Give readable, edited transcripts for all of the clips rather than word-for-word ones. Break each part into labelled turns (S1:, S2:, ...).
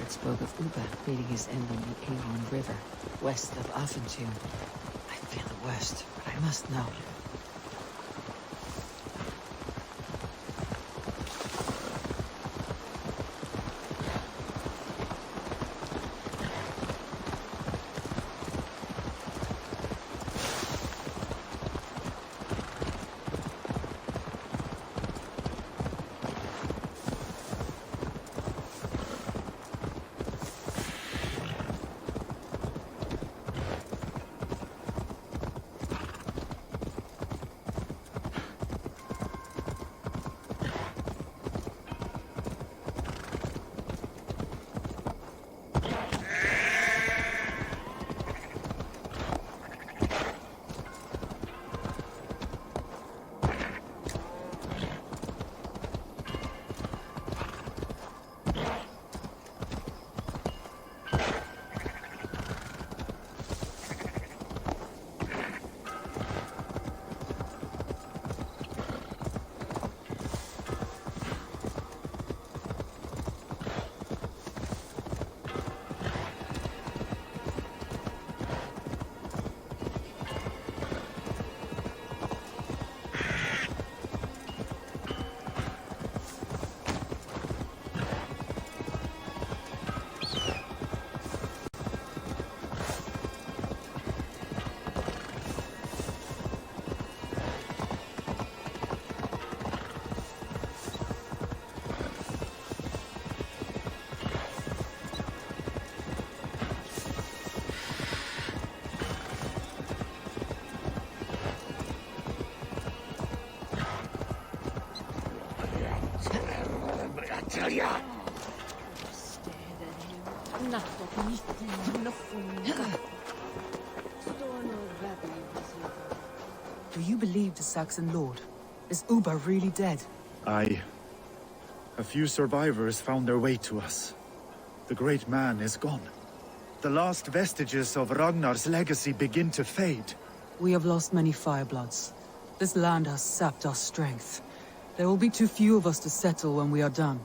S1: that spoke of Uba meeting his end on the Avon River, west of Offentune. I feel the worst, but I must know.
S2: Do you believe the Saxon lord? Is Uba really dead?
S3: Aye. A few survivors found their way to us. The great man is gone. The last vestiges of Ragnar's legacy begin to fade.
S2: We have lost many firebloods. This land has sapped our strength. There will be too few of us to settle when we are done.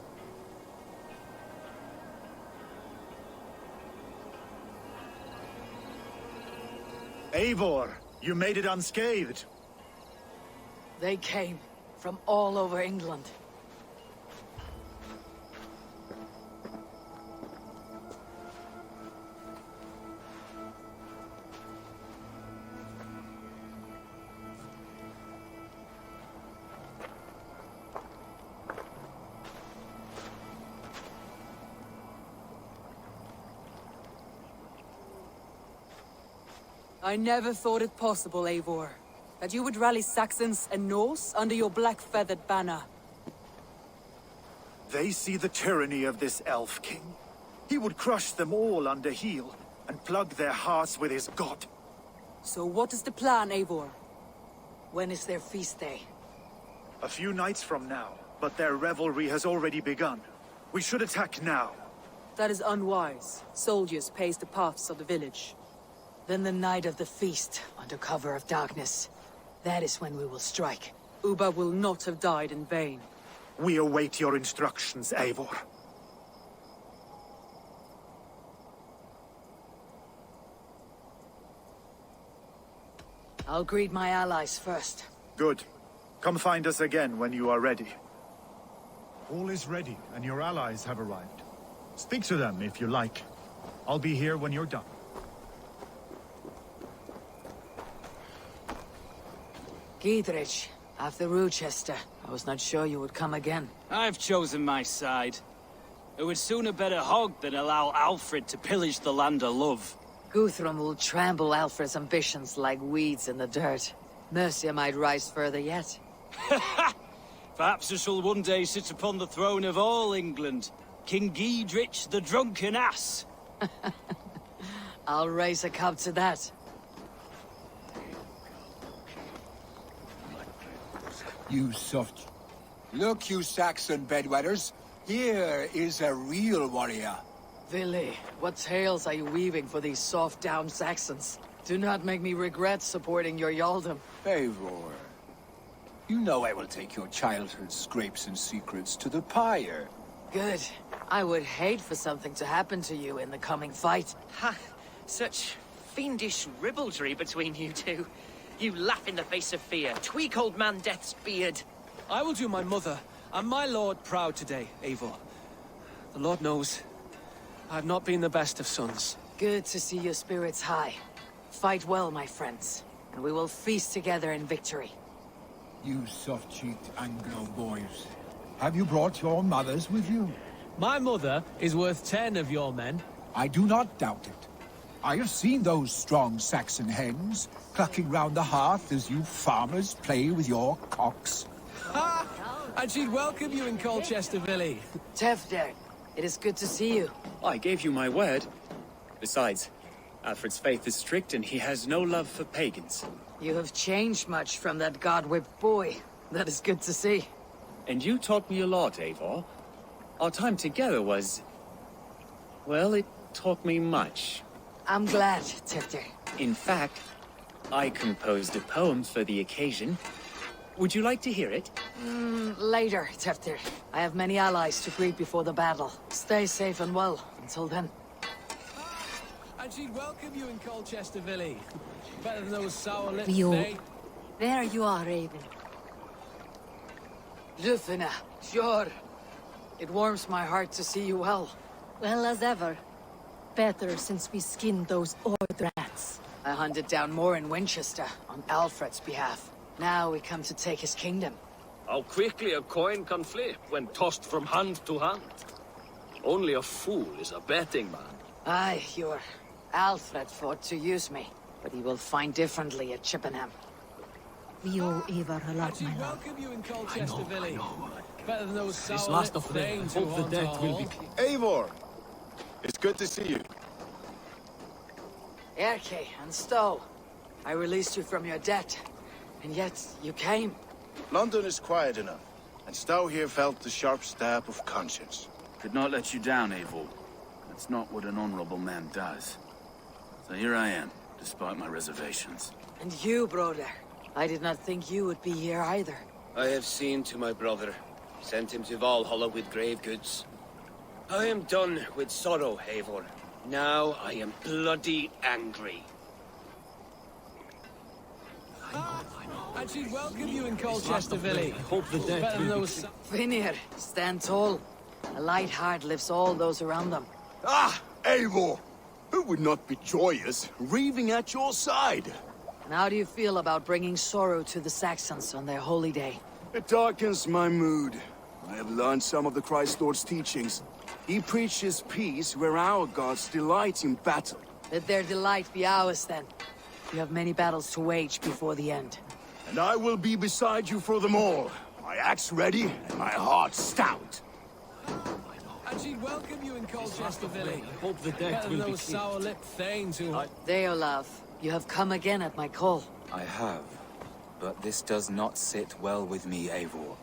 S3: Eivor, you made it unscathed.
S4: They came from all over England.
S2: I never thought it possible, Eivor, that you would rally Saxons and Norse under your black-feathered banner.
S3: They see the tyranny of this elf king. He would crush them all under heel, and plug their hearts with his god.
S2: So what is the plan, Eivor?
S4: When is their feast day?
S3: A few nights from now, but their revelry has already begun. We should attack now.
S2: That is unwise. Soldiers pace the paths of the village.
S4: Then the night of the feast, under cover of darkness. That is when we will strike.
S2: Uba will not have died in vain.
S3: We await your instructions, Eivor.
S4: I'll greet my allies first.
S3: Good. Come find us again when you are ready. All is ready, and your allies have arrived. Speak to them if you like. I'll be here when you're done.
S4: Gidrich, after Rochester. I was not sure you would come again.
S5: I've chosen my side. It would sooner bet a hog than allow Alfred to pillage the land of love.
S4: Guthrum will trample Alfred's ambitions like weeds in the dirt. Mercia might rise further yet.
S5: Perhaps I shall one day sit upon the throne of all England. King Gidrich the drunken ass.
S4: I'll raise a cup to that.
S6: You soft... Look, you Saxon bedwetters. Here is a real warrior.
S4: Vili, what tales are you weaving for these soft-down Saxons? Do not make me regret supporting your Yaldom.
S6: Eivor, you know I will take your childhood scrapes and secrets to the pyre.
S4: Good. I would hate for something to happen to you in the coming fight.
S7: Ha! Such fiendish ribaldry between you two. You laugh in the face of fear, tweak old man Death's beard.
S8: I will do my mother and my lord proud today, Eivor. The Lord knows, I have not been the best of sons.
S4: Good to see your spirits high. Fight well, my friends, and we will feast together in victory.
S6: You soft-cheeked Anglo boys. Have you brought your mothers with you?
S8: My mother is worth 10 of your men.
S6: I do not doubt it. I have seen those strong Saxon hens clucking round the hearth as you farmers play with your cocks.
S8: Ha! And she'd welcome you in Colchester Valley.
S4: Tefder, it is good to see you.
S9: I gave you my word. Besides, Alfred's faith is strict and he has no love for pagans.
S4: You have changed much from that god-whipped boy. That is good to see.
S9: And you taught me a lot, Eivor. Our time together was... well, it taught me much.
S4: I'm glad, Tefder.
S9: In fact, I composed a poem for the occasion. Would you like to hear it?
S4: Later, Tefder. I have many allies to greet before the battle. Stay safe and well until then.
S8: And she'd welcome you in Colchester Valley. Better than those sour lips,
S10: Vio.
S8: eh?
S10: There you are, Raven.
S4: Lufina, sure. It warms my heart to see you well.
S10: Well as ever. Better since we skinned those Ord rats.
S4: I hunted down more in Winchester on Alfred's behalf. Now we come to take his kingdom.
S11: How quickly a coin can flip when tossed from hand to hand. Only a fool is a betting man.
S4: Aye, your Alfred fought to use me, but he will find differently at Chippenham.
S10: We owe Eivor a lot,
S8: And she'd
S10: my lord.
S8: welcome you in Colchester Valley. Better than those sour
S11: last
S8: lips,
S11: of them.
S8: thanes
S11: Hope
S8: who
S11: the
S8: haunt
S11: dead
S8: our
S11: will be
S8: hall.
S12: Eivor! It's good to see you.
S4: Erke and Stowe, I released you from your debt, and yet you came.
S12: London is quiet enough, and Stowe here felt the sharp stab of conscience.
S13: Could not let you down, Eivor. That's not what an honorable man does. So here I am, despite my reservations.
S4: And you, brother. I did not think you would be here either.
S11: I have seen to my brother. Sent him to Valhalla with grave goods. I am done with sorrow, Eivor. Now I am bloody angry.
S8: And she'd welcome you in Colchester Valley.
S11: Hope the dead
S8: Better than those...
S4: Vinir, stand tall. A light heart lifts all those around them.
S12: Ah, Eivor! Who would not be joyous, raving at your side?
S4: And how do you feel about bringing sorrow to the Saxons on their holy day?
S12: It darkens my mood. I have learned some of the Christ Lord's teachings. He preaches peace where our gods delight in battle.
S4: Let their delight be ours, then. You have many battles to wage before the end.
S12: And I will be beside you for them all. My axe ready and my heart stout.
S8: And she'd welcome you in Colchester Valley.
S11: Hope the dead
S8: Better than those sour lipped thanes who...
S4: Deolav, you have come again at my call.
S14: I have, but this does not sit well with me, Eivor.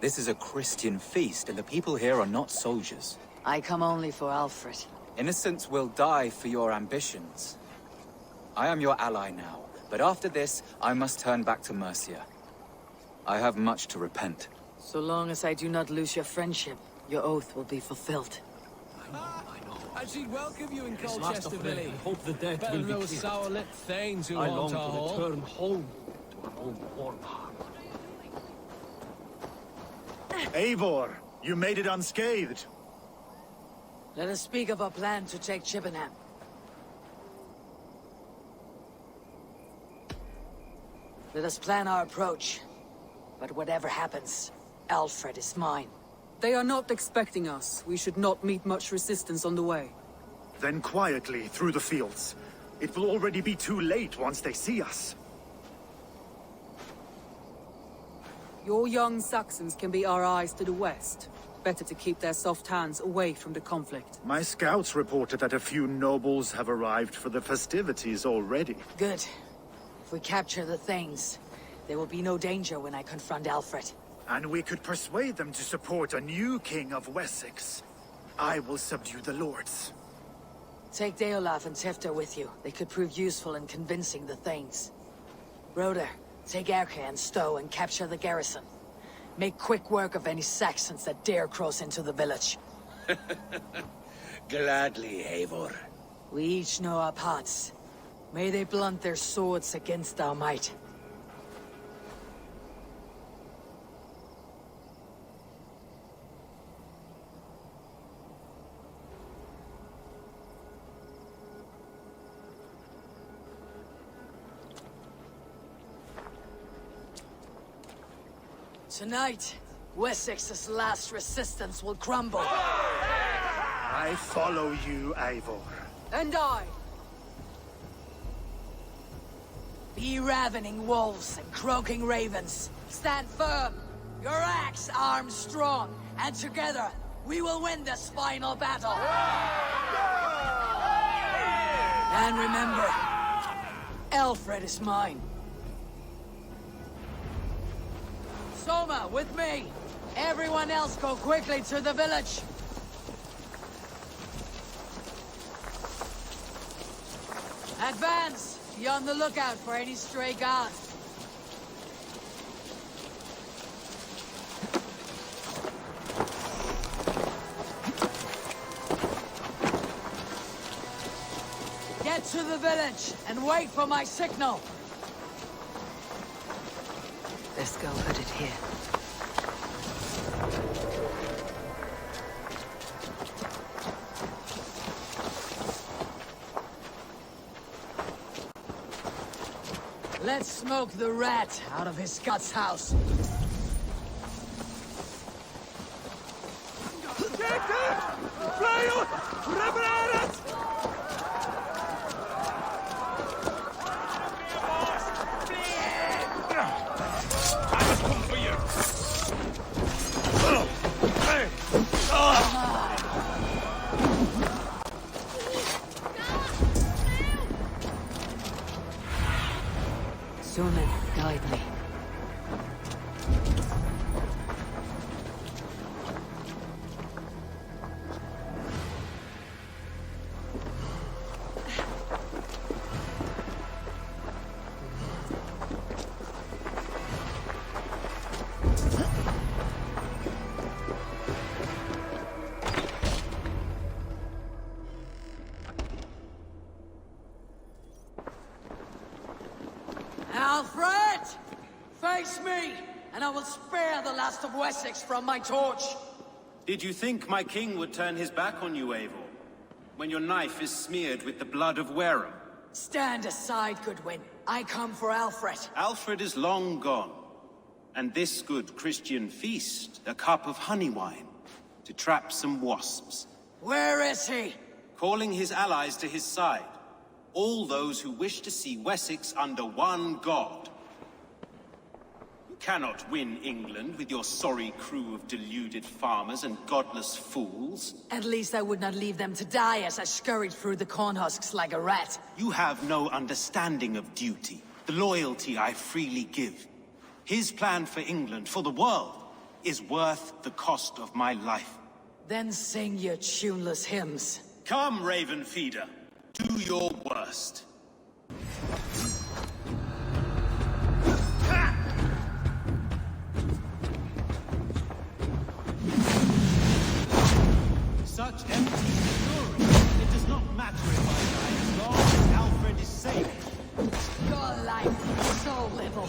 S14: This is a Christian feast, and the people here are not soldiers.
S4: I come only for Alfred.
S14: Innocents will die for your ambitions. I am your ally now, but after this, I must turn back to Mercia. I have much to repent.
S4: So long as I do not lose your friendship, your oath will be fulfilled.
S8: And she'd welcome you in Colchester Valley.
S11: Hope the dead
S8: Better than those sour lipped thanes who
S11: I
S8: haunt
S11: long
S8: our
S11: to
S8: hall.
S11: return home to an old warm heart.
S3: Eivor, you made it unscathed.
S4: Let us speak of our plan to take Chippenham. Let us plan our approach. But whatever happens, Alfred is mine.
S2: They are not expecting us. We should not meet much resistance on the way.
S3: Then quietly through the fields. It will already be too late once they see us.
S2: Your young Saxons can be our eyes to the west. Better to keep their soft hands away from the conflict.
S3: My scouts reported that a few nobles have arrived for the festivities already.
S4: Good. If we capture the Thanes, there will be no danger when I confront Alfred.
S3: And we could persuade them to support a new king of Wessex. I will subdue the lords.
S4: Take Deolav and Tefter with you. They could prove useful in convincing the Thanes. Broder, take Erke and Stowe and capture the garrison. Make quick work of any Saxons that dare cross into the village.
S11: Gladly, Eivor.
S4: We each know our parts. May they blunt their swords against our might. Tonight, Wessex's last resistance will crumble.
S3: I follow you, Eivor.
S4: And I. Be ravening wolves and croaking ravens. Stand firm, your axe armed strong, and together we will win this final battle. And remember, Alfred is mine. Soma, with me! Everyone else go quickly to the village! Advance! Be on the lookout for any stray guards. Get to the village and wait for my signal!
S1: Let's go put it here.
S4: Let's smoke the rat out of his guts house.
S1: Suman, guide me.
S4: Alfred! Face me, and I will spare the last of Wessex from my torch.
S9: Did you think my king would turn his back on you, Eivor? When your knife is smeared with the blood of Wareham?
S4: Stand aside, Goodwin. I come for Alfred.
S9: Alfred is long gone. And this good Christian feast, a cup of honey wine, to trap some wasps.
S4: Where is he?
S9: Calling his allies to his side. All those who wish to see Wessex under one god. You cannot win England with your sorry crew of deluded farmers and godless fools.
S4: At least I would not leave them to die as I scurried through the corn husks like a rat.
S9: You have no understanding of duty, the loyalty I freely give. His plan for England, for the world, is worth the cost of my life.
S4: Then sing your tuneless hymns.
S9: Come, Raven Feeder. Do your worst. Such empty fury. It does not matter if I die as long as Alfred is safe.
S4: Your life, so little.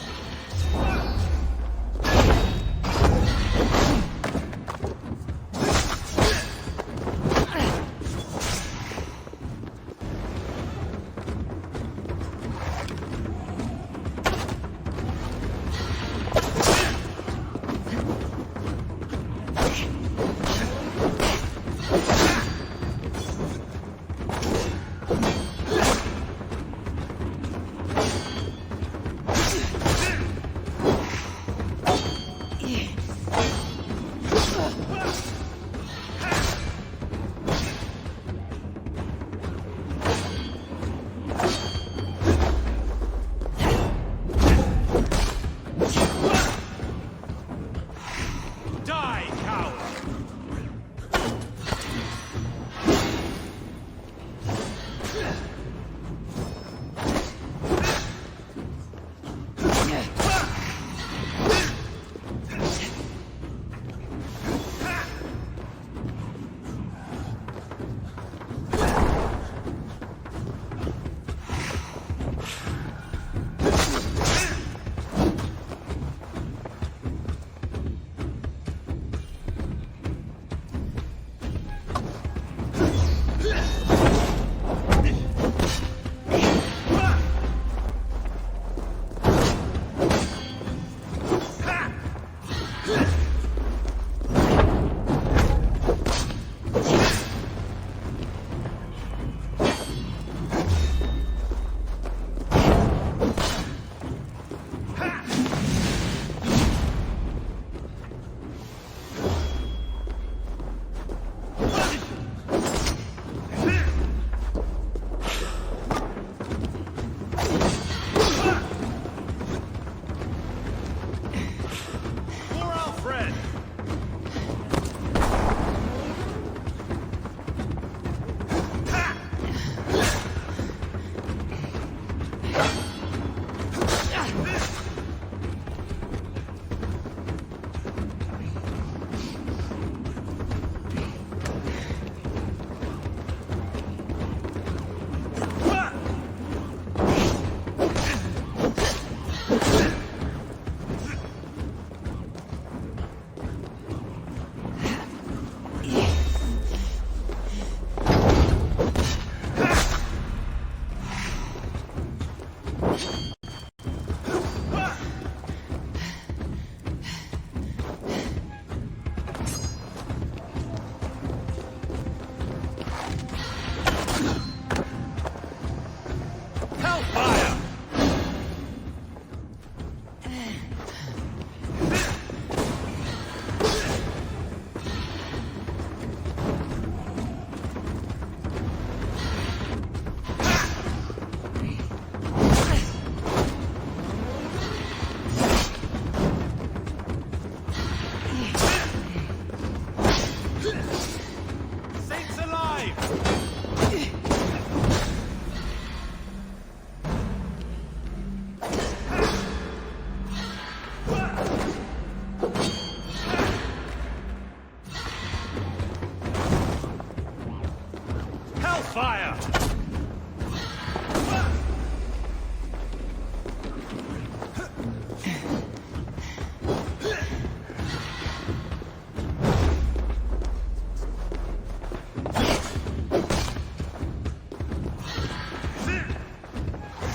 S5: Hellfire!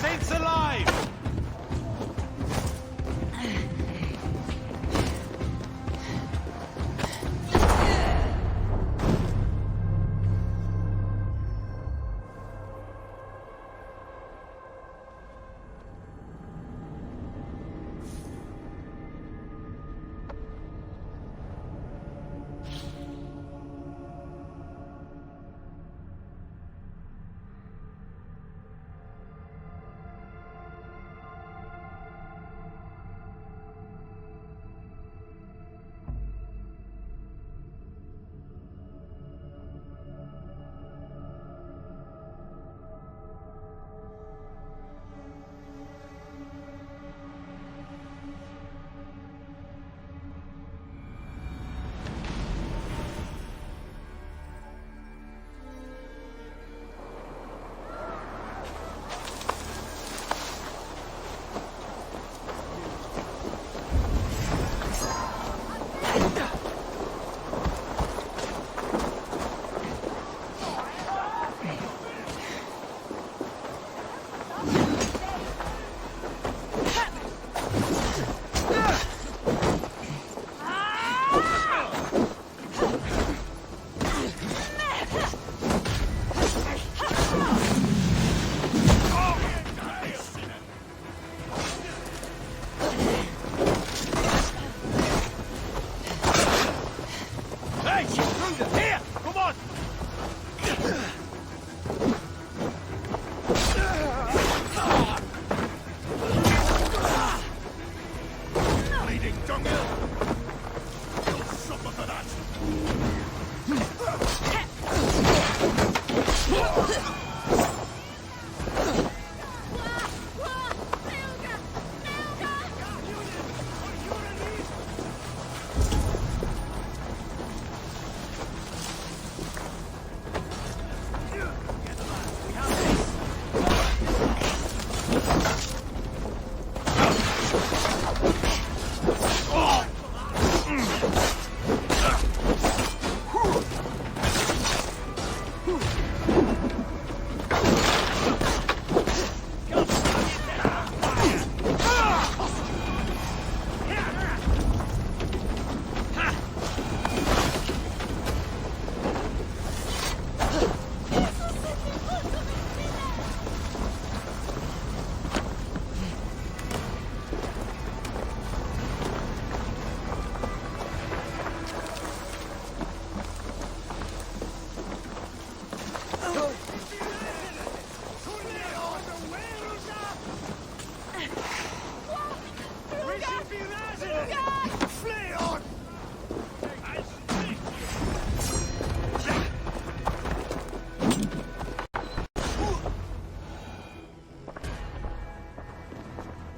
S5: Saints alive!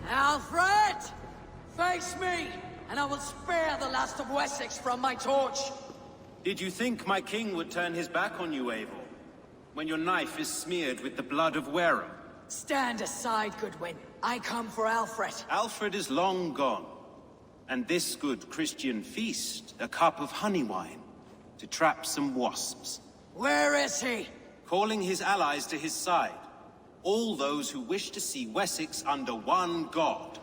S4: Alfred! Face me, and I will spare the last of Wessex from my torch.
S9: Did you think my king would turn his back on you, Eivor? When your knife is smeared with the blood of Wareham?
S4: Stand aside, Goodwin. I come for Alfred.
S9: Alfred is long gone. And this good Christian feast, a cup of honey wine, to trap some wasps.
S4: Where is he?
S9: Calling his allies to his side. All those who wish to see Wessex under one god.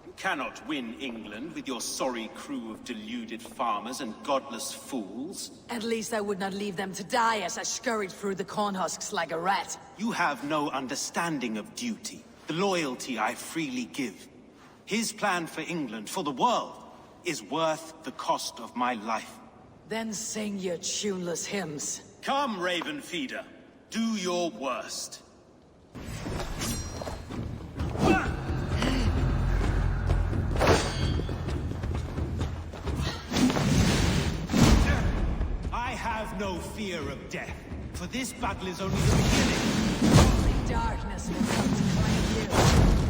S9: You cannot win England with your sorry crew of deluded farmers and godless fools.
S4: At least I would not leave them to die as I scurried through the corn husks like a rat.
S9: You have no understanding of duty, the loyalty I freely give. His plan for England, for the world, is worth the cost of my life.
S4: Then sing your tuneless hymns.
S9: Come, Raven Feeder. Do your worst. I have no fear of death, for this battle is only the beginning.
S4: Only darkness will come to claim you.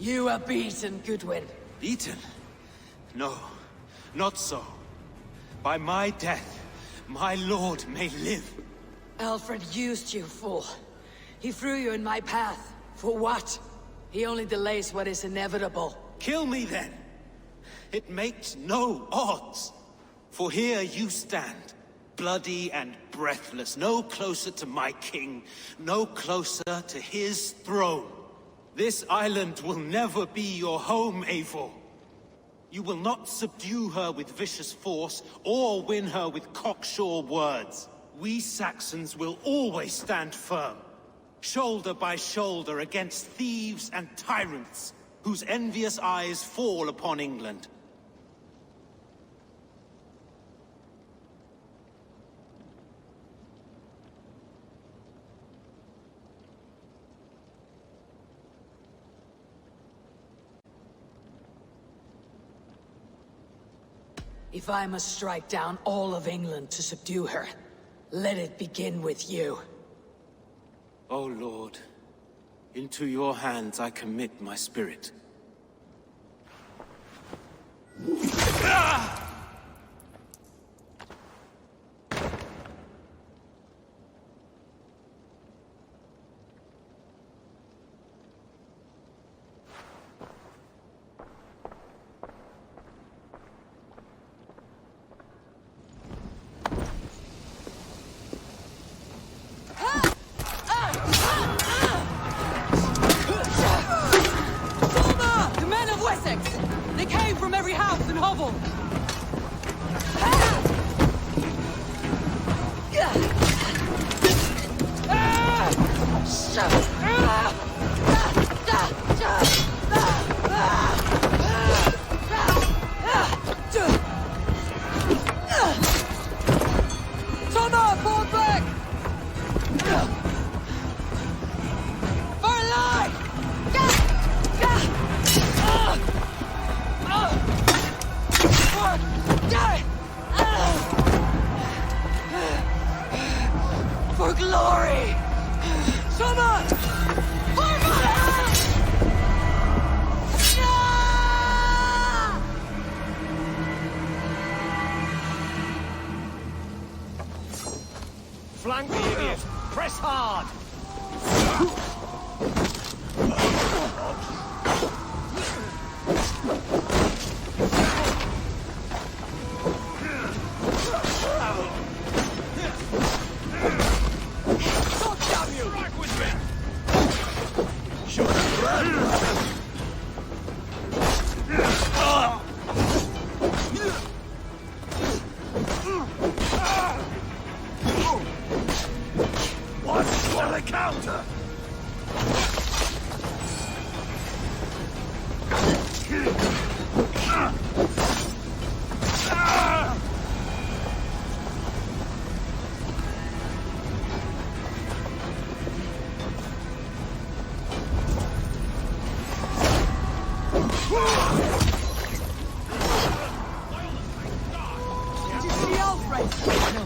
S4: You are beaten, Goodwin.
S9: Beaten? No, not so. By my death, my lord may live.
S4: Alfred used you, fool. He threw you in my path. For what? He only delays what is inevitable.
S9: Kill me then. It makes no odds. For here you stand, bloody and breathless, no closer to my king, no closer to his throne. This island will never be your home, Eivor. You will not subdue her with vicious force, or win her with cocksure words. We Saxons will always stand firm, shoulder by shoulder against thieves and tyrants, whose envious eyes fall upon England.
S4: If I must strike down all of England to subdue her, let it begin with you.
S9: O Lord, into your hands I commit my spirit.
S2: The men of Wessex! They came from every house and hovel! Toma, fall back! For life! For glory! Soma! For Valhalla!
S7: Flank the idiot! Press hard!
S4: Did you see Alfred?
S10: No,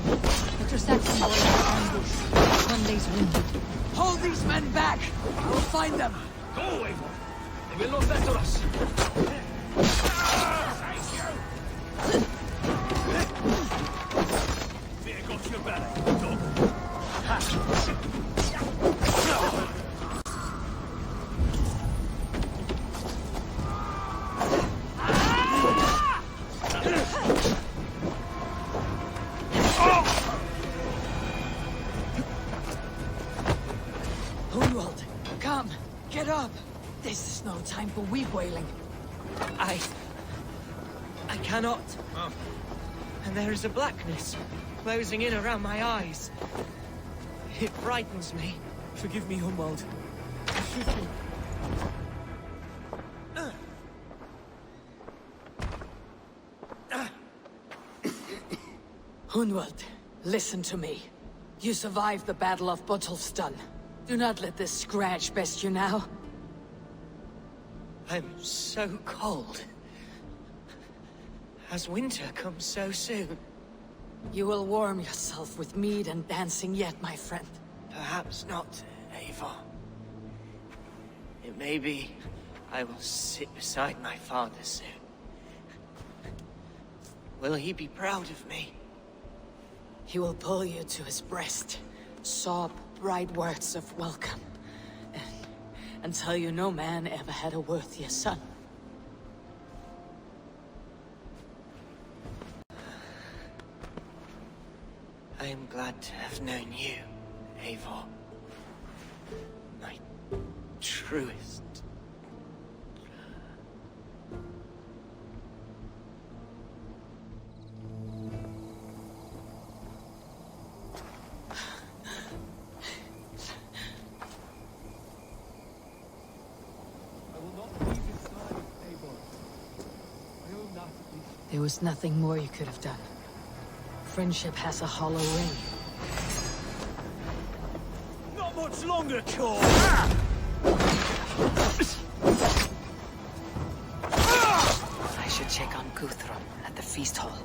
S10: but your Saxon boy is ambushed. One day's wounded.
S4: Hold these men back! I will find them!
S7: Go, Eivor! They will not let us! Fear got your belly, dog.
S4: Hunwald, come! Get up! This is no time for weep wailing.
S7: I cannot. And there is a blackness closing in around my eyes. It frightens me.
S8: Forgive me, Hunwald.
S4: Hunwald, listen to me. You survived the Battle of Botolfston. Do not let this scratch best you now.
S7: I'm so cold. Has winter come so soon?
S4: You will warm yourself with mead and dancing yet, my friend.
S7: Perhaps not, Eivor. It may be I will sit beside my father soon. Will he be proud of me?
S4: He will pull you to his breast, sob bright words of welcome, and tell you no man ever had a worthier son.
S7: I am glad to have known you, Eivor. My truest.
S4: There was nothing more you could have done. Friendship has a hollow ring.
S5: Not much longer, Cor!
S4: I should check on Guthrum at the feast hall.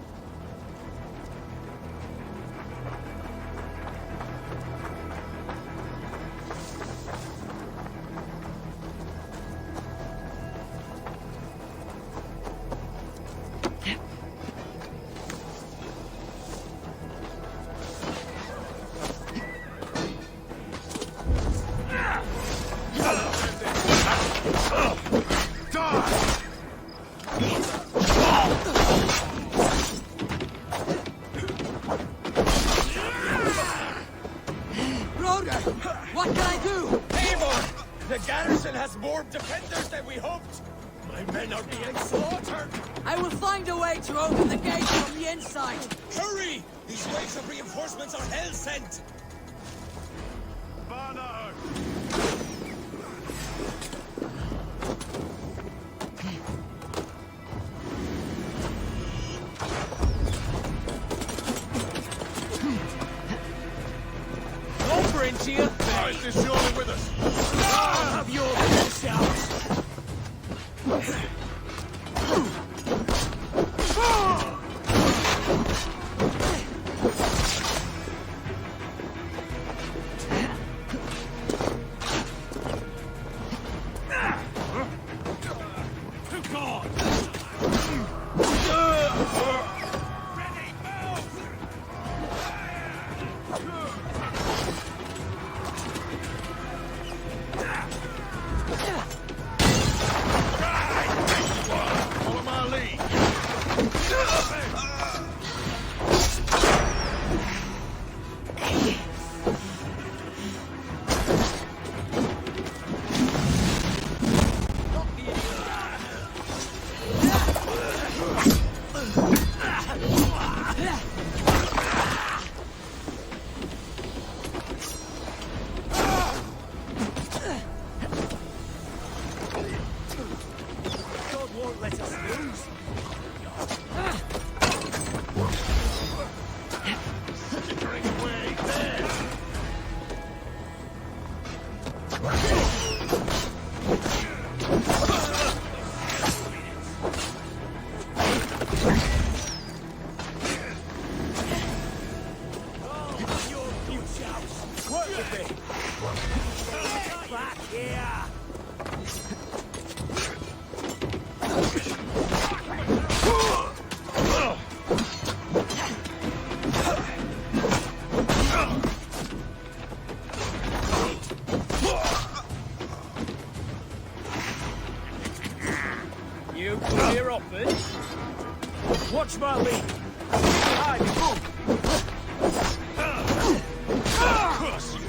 S2: What can I do?
S15: Eivor! The garrison has more defenders than we hoped! My men are being slaughtered!
S4: I will find a way to open the gate from the inside!
S15: Hurry! These waves of reinforcements are hell-sent!
S5: Over into your
S15: Christ is surely with us!
S5: I'll have your shouts! Back here! You clear offers? Watch my lead! Behind you! Curse you!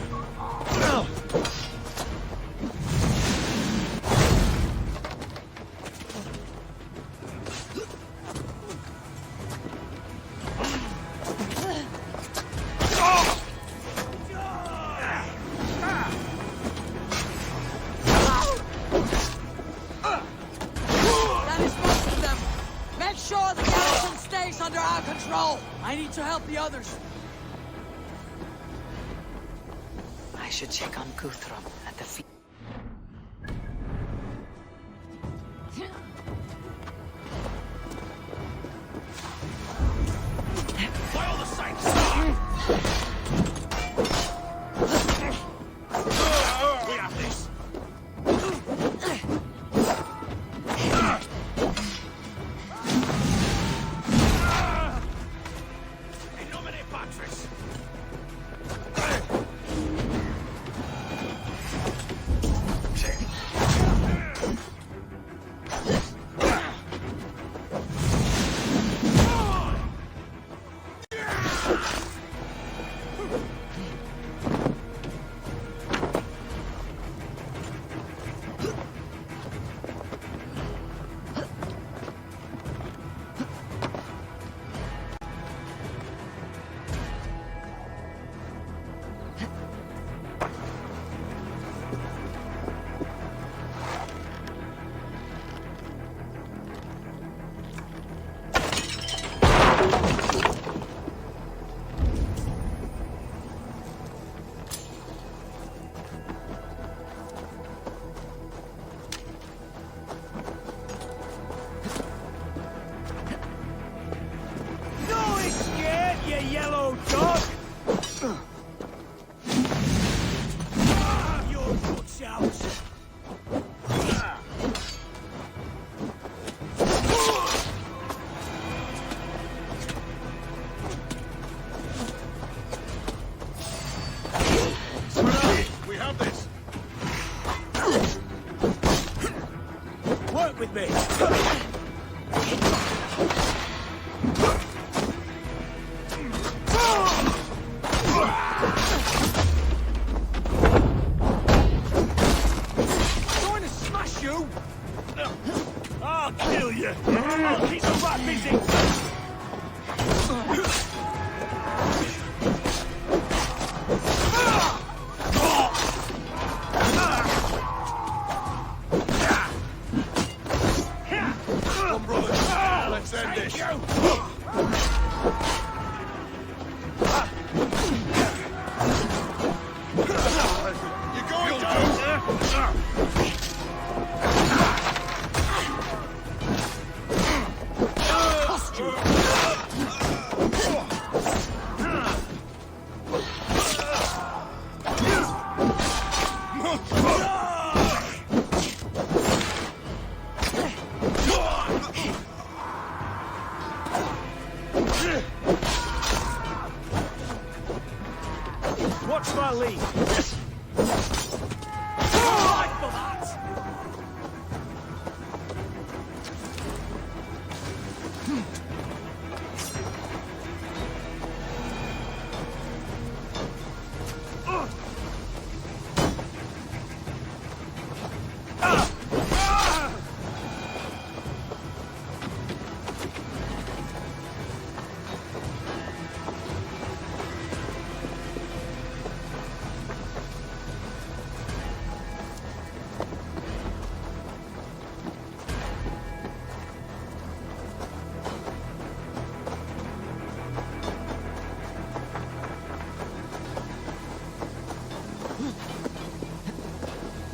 S4: Under our control! I need to help the others. I should check on Guthrum at the feet.
S15: By all the saints! We have this! shouts. We have this. Work with me. Going to smash you. I'll kill you. I'll keep the rat busy. Come, brother. Let's end this. You're going down. Watch my lead. Right for that.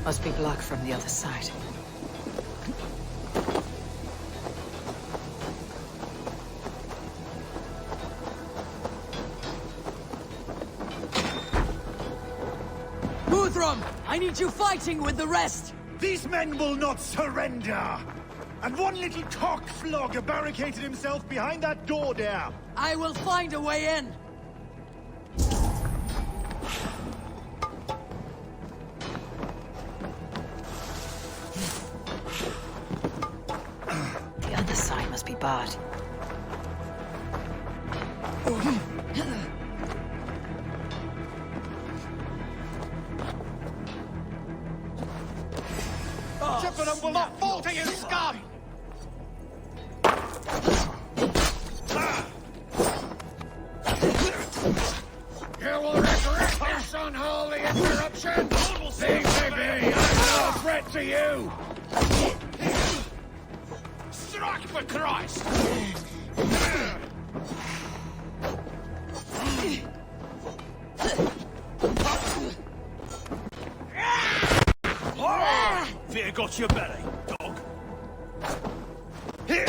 S1: Must be blocked from the other side.
S4: Guthrum, I need you fighting with the rest!
S3: These men will not surrender! And one little cockflogger barricaded himself behind that door there!
S4: I will find a way in!
S1: The other side must be barred.
S15: Chippenham will not fall to you, scum! You will regret this unholy interruption! Leave me be! I'm no threat to you! Strike for Christ! Fear got your belly, dog. Here!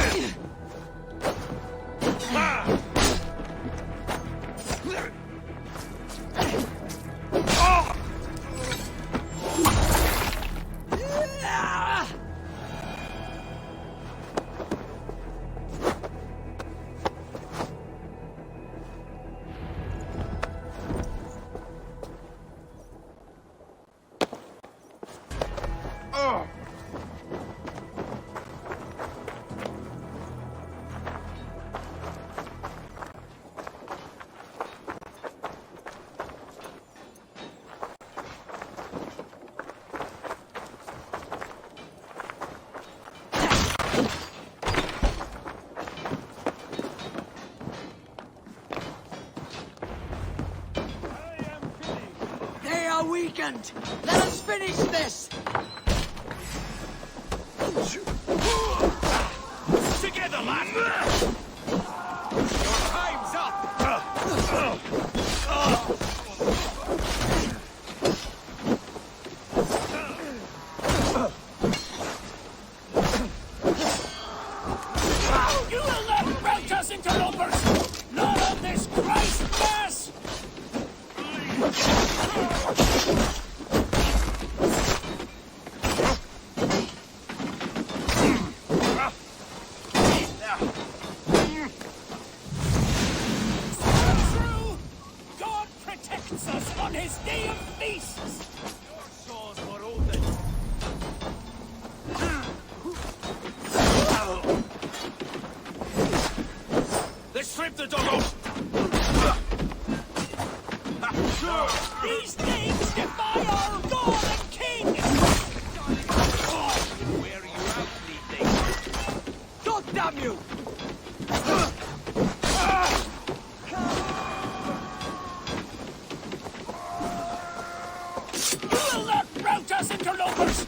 S4: They are weakened! Let us finish this!
S15: Together, lad! Your time's up! You will not rout us, interlopers! Not on this Christ mass! feasts us on his day of feasts!
S13: Your sores were open. Let's strip the dog off!
S15: These names defy our God and King!
S13: Where are you out, leading?
S7: God damn you!
S15: You will not rout us, interlopers!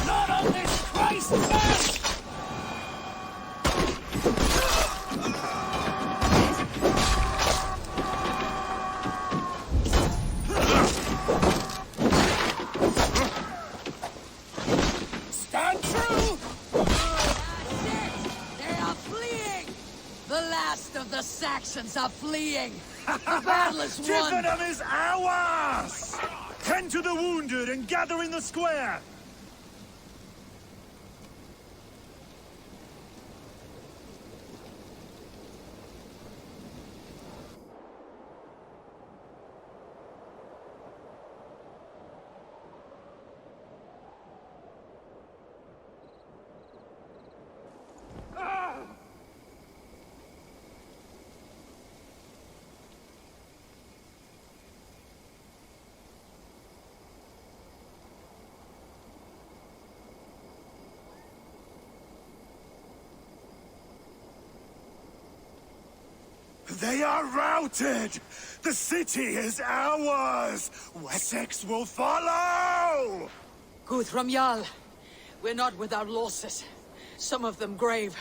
S15: Not on this Christ Mass! Stand true!
S4: That's it! They are fleeing! The last of the Saxons are fleeing! The battle is won!
S3: Chippenham is ours! Tend to the wounded and gather in the square! They are routed! The city is ours! Wessex will follow!
S4: Guthrum Jarl, we're not without losses. Some of them grave.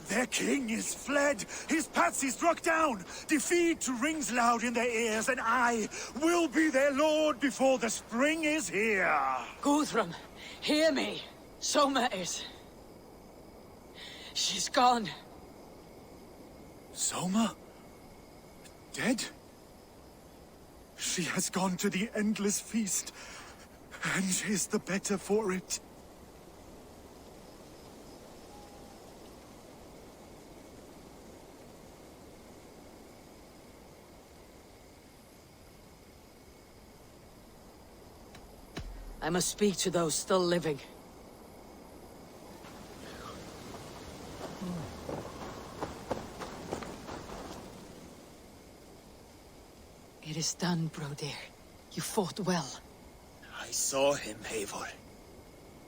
S3: Their king is fled! His patsy struck down! Defeat rings loud in their ears, and I will be their lord before the spring is here!
S4: Guthrum, hear me. Soma is... She's gone.
S3: Soma? Dead? She has gone to the endless feast, and is the better for it.
S4: I must speak to those still living. It is done, Brodir. You fought well.
S11: I saw him, Eivor.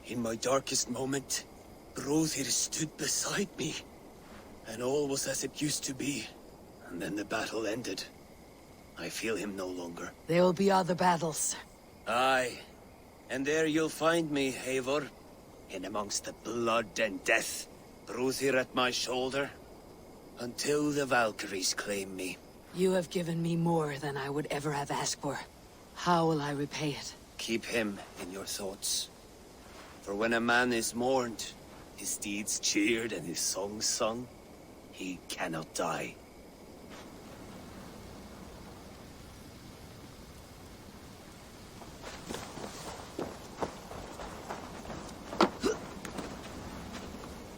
S11: In my darkest moment, Brodir stood beside me. And all was as it used to be. And then the battle ended. I feel him no longer.
S4: There will be other battles.
S11: Aye. And there you'll find me, Eivor. In amongst the blood and death. Brodir at my shoulder. Until the Valkyries claim me.
S4: You have given me more than I would ever have asked for. How will I repay it?
S11: Keep him in your thoughts. For when a man is mourned, his deeds cheered and his songs sung, he cannot die.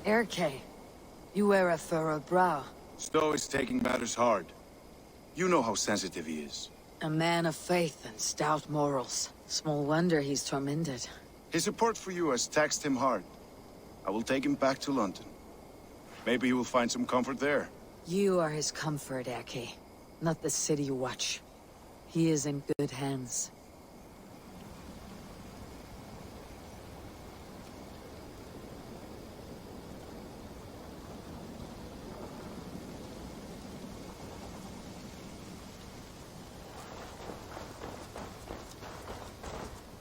S4: Erke, you wear a furrowed brow.
S12: Stowe is taking matters hard. You know how sensitive he is.
S4: A man of faith and stout morals. Small wonder he's tormented.
S12: His support for you has taxed him hard. I will take him back to London. Maybe he will find some comfort there.
S4: You are his comfort, Erke. Not the city you watch. He is in good hands.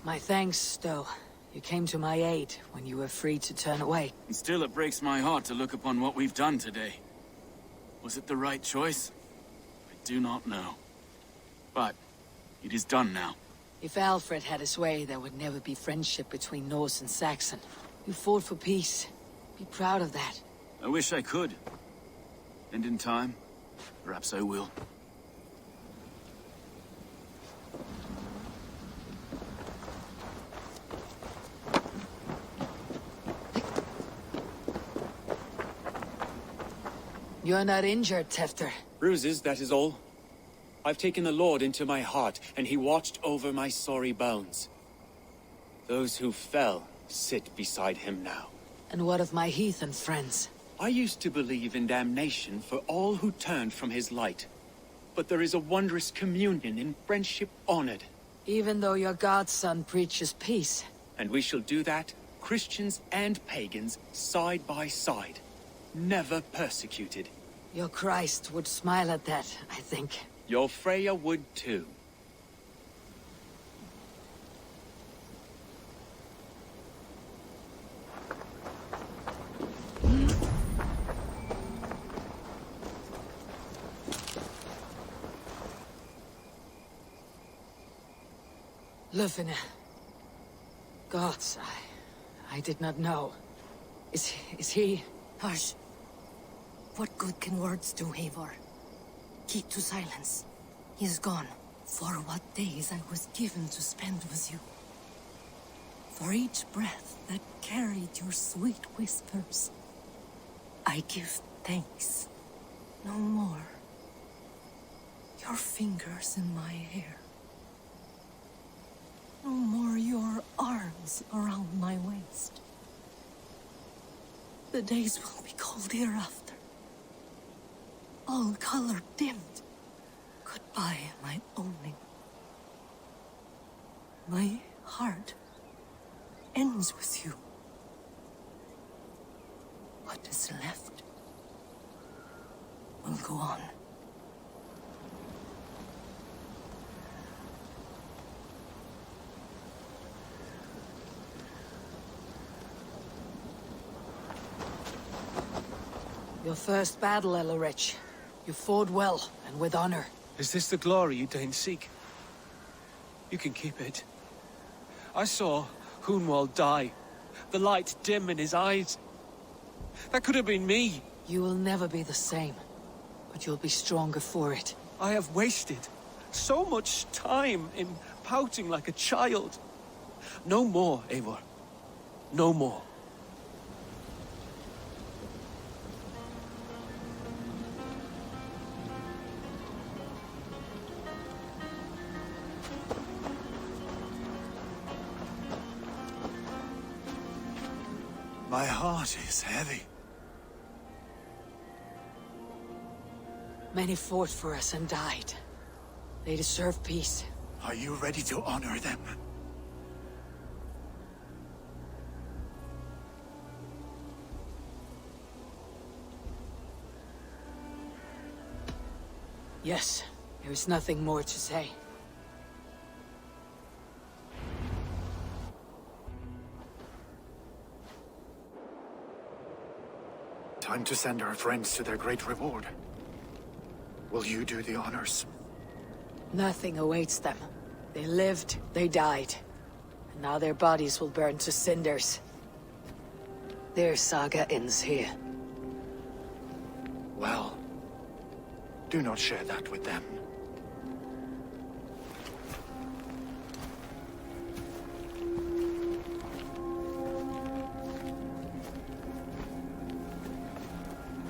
S4: My thanks, Stowe. You came to my aid when you were free to turn away.
S13: And still it breaks my heart to look upon what we've done today. Was it the right choice? I do not know. But it is done now.
S4: If Alfred had his way, there would never be friendship between Norse and Saxon. You fought for peace. Be proud of that.
S13: I wish I could. And in time, perhaps I will.
S4: You're not injured, Tefter.
S11: Bruises, that is all.
S8: I've taken the Lord into my heart, and he watched over my sorry bones. Those who fell sit beside him now.
S4: And what of my heathen friends?
S8: I used to believe in damnation for all who turned from his light. But there is a wondrous communion in friendship honored.
S4: Even though your godson preaches peace.
S8: And we shall do that, Christians and pagans, side by side. Never persecuted.
S4: Your Christ would smile at that, I think.
S8: Your Freya would too.
S4: Lufina. Gods, I did not know. Is he...
S10: Hush. What good can words do, Eivor? Keep to silence. He is gone. For what days I was given to spend with you. For each breath that carried your sweet whispers. I give thanks. No more. Your fingers in my hair. No more your arms around my waist. The days will be cold hereafter. All color dimmed. Goodbye, my only. My heart ends with you. What is left will go on.
S4: Your first battle, Elorich. You fought well, and with honor.
S8: Is this the glory you deign seek? You can keep it. I saw Hunwald die. The light dim in his eyes. That could have been me.
S4: You will never be the same. But you'll be stronger for it.
S8: I have wasted so much time in pouting like a child. No more, Eivor. No more.
S3: My heart is heavy.
S4: Many fought for us and died. They deserve peace.
S3: Are you ready to honor them?
S4: Yes, there is nothing more to say.
S3: Time to send our friends to their great reward. Will you do the honors?
S4: Nothing awaits them. They lived, they died. And now their bodies will burn to cinders. Their saga ends here.
S3: Well, do not share that with them.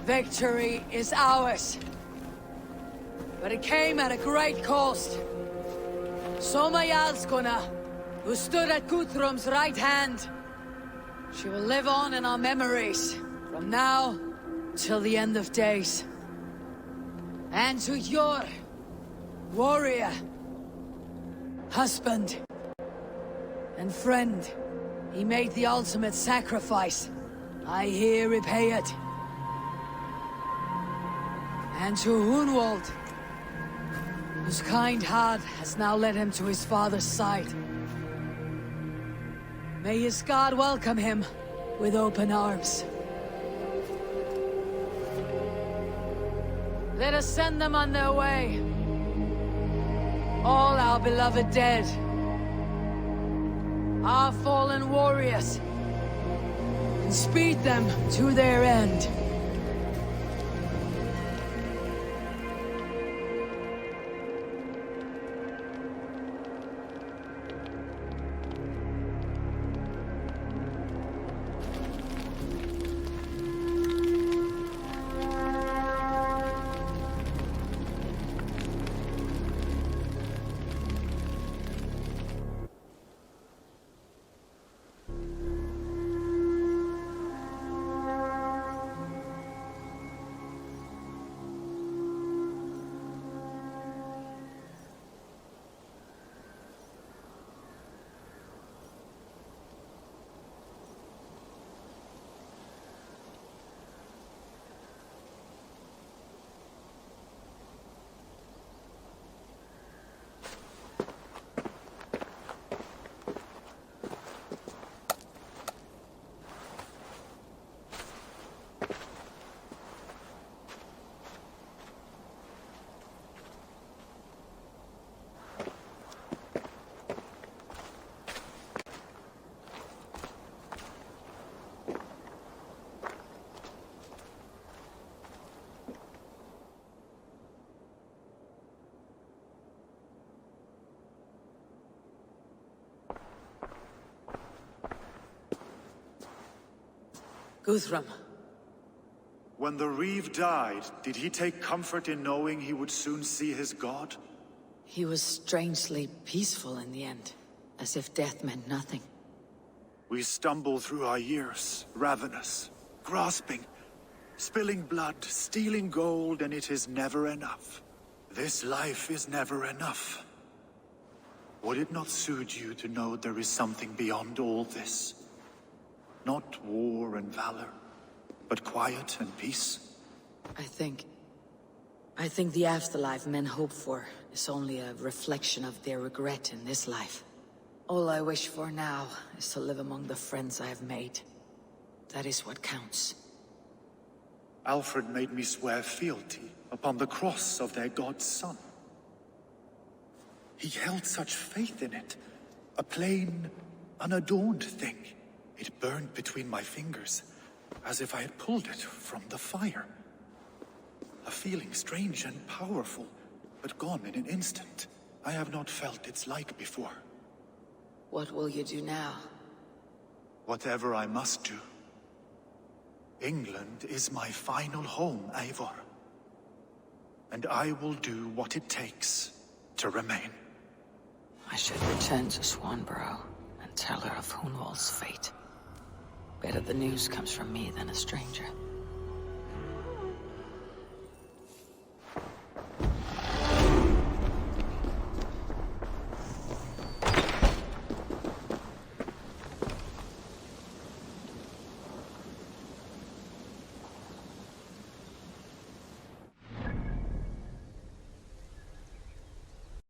S4: Victory is ours. But it came at a great cost. Soma Jarlskona, who stood at Guthrum's right hand. She will live on in our memories, from now till the end of days. And to your warrior, husband, and friend, he made the ultimate sacrifice. I here repay it. And to Hunwald, whose kind heart has now led him to his father's side. May his God welcome him with open arms. Let us send them on their way. All our beloved dead. Our fallen warriors. And speed them to their end. Guthrum.
S3: When the Reeve died, did he take comfort in knowing he would soon see his god?
S1: He was strangely peaceful in the end, as if death meant nothing.
S3: We stumble through our years, ravenous, grasping, spilling blood, stealing gold, and it is never enough. This life is never enough. Would it not soothe you to know there is something beyond all this? Not war and valor, but quiet and peace?
S1: I think the afterlife men hope for is only a reflection of their regret in this life. All I wish for now is to live among the friends I have made. That is what counts.
S3: Alfred made me swear fealty upon the cross of their god's son. He held such faith in it, a plain, unadorned thing. It burned between my fingers, as if I had pulled it from the fire. A feeling strange and powerful, but gone in an instant. I have not felt its like before.
S1: What will you do now?
S3: Whatever I must do. England is my final home, Eivor. And I will do what it takes to remain.
S1: I should return to Swanborough and tell her of Hunwald's fate. Better the news comes from me than a stranger.